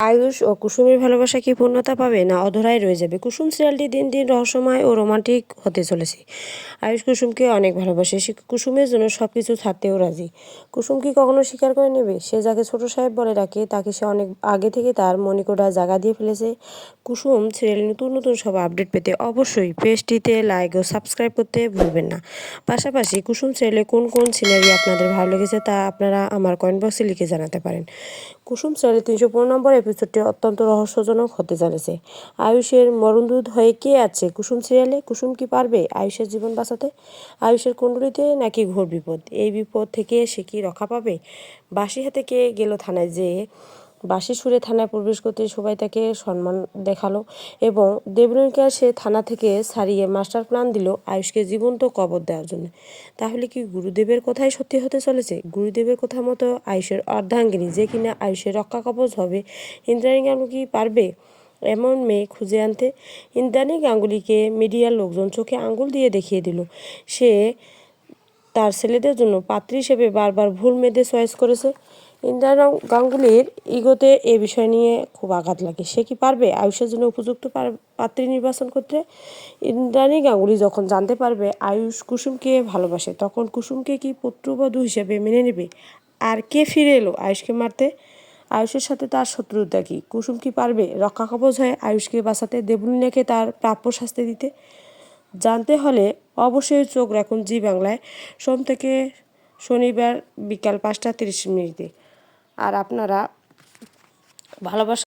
আয়ুষ ও কুসুমের ভালোবাসা কি পূর্ণতা পাবে না অধরাই রয়ে যাবে? কুসুম সিরিয়ালটি দিন দিন রহস্যময় ও রোমান্টিক হতে চলেছে। আয়ুষ কুসুমকে অনেক ভালোবাসে, সে কুসুমের জন্য সব কিছু ছাড়তেও রাজি। কুসুম কি কখনো স্বীকার করে নেবে? সে যাকে ছোট সাহেব বলে ডাকে তাকে সে অনেক আগে থেকে তার মনিকোঠায় জায়গা দিয়ে ফেলেছে। কুসুম সিরিয়ালে নতুন নতুন সব আপডেট পেতে অবশ্যই পেজটিতে লাইক ও সাবস্ক্রাইব করতে ভুলবেন না। পাশাপাশি কুসুম সিরিয়ালে কোন কোন সিনারি আপনাদের ভালো লেগেছে তা আপনারা আমার কমেন্ট বক্সে লিখে জানাতে পারেন। কুসুম সিরিয়ালের ৩১৫ নম্বর এপিসোডটি অত্যন্ত রহস্যজনক হতে চলেছে। আয়ুষের মরণদূত হয়ে কে আছে কুসুম সিরিয়ালে? কুসুম কি পারবে আয়ুষের জীবন বাঁচাতে? আয়ুষের কুণ্ডলিতে নাকি ঘোর বিপদ? এই বিপদ থেকে সে কি রক্ষা পাবে? বাঁশি হাতে কে গেল থানায়, যে বাঁশি সুরে থানায় প্রবেশ করতে সবাই তাকে সম্মান দেখালো এবং দেবরুণকে সে থানা থেকে ছাড়িয়ে মাস্টার প্ল্যান দিল আয়ুষকে জীবন্ত কবর দেওয়ার জন্য। তাহলে কি গুরুদেবের কথাই সত্যি হতে চলেছে? গুরুদেবের কথা মতো আয়ুষের অর্ধাঙ্গিনী, যে কিনা আয়ুষের রক্ষা কবচ হবে, ইন্দ্রাণী গাঙ্গুলি কি পারবে এমন মেয়ে খুঁজে আনতে? ইন্দ্রাণী গাঙ্গুলিকে মিডিয়ার লোকজন চোখে আঙ্গুল দিয়ে দেখিয়ে দিল সে তার ছেলেদের জন্য পাত্রী হিসেবে বারবার ভুল মেয়েদের চয়েস করেছে। ইন্দিরা গাঙ্গুলির ইগোতে এ বিষয় নিয়ে খুব আঘাত লাগে। সে কি পারবে আয়ুষের জন্য উপযুক্ত পাত্রী নির্বাচন করতে? ইন্দ্রাণী গাঙ্গুলি যখন জানতে পারবে আয়ুষ কুসুমকে ভালোবাসে, তখন কুসুমকে কি পুত্রবধূ হিসেবে মেনে নেবে? আর কে ফিরে এলো আয়ুষকে মারতে? আয়ুষের সাথে তার শত্রুতা কি? কুসুম কি পারবে রক্ষা কবচ হয়ে আয়ুষকে বাঁচাতে, দেবলীনাকে তার প্রাপ্য শাস্তি দিতে? জানতে হলে অবশ্যই চোখ রাখুন জি বাংলায়, সোম থেকে শনিবার বিকাল ৫টা ৩০ মিনিটে। আর আপনারা ভালোবাসা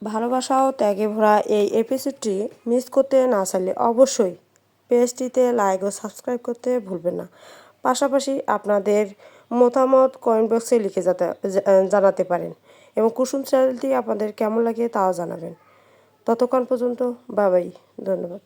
ভালোবাসা ও ত্যাগে ভরা এই এপিসোডটি মিস করতে না চাইলে অবশ্যই পেজটিতে লাইক ও সাবস্ক্রাইব করতে ভুলবেন না। পাশাপাশি আপনাদের মতামত কমেন্ট বক্সে লিখে জানাতে পারেন এবং কুসুম চ্যানেলটি আপনাদের কেমন লাগে তাও জানাবেন। ততক্ষণ পর্যন্ত বাই বাই, ধন্যবাদ।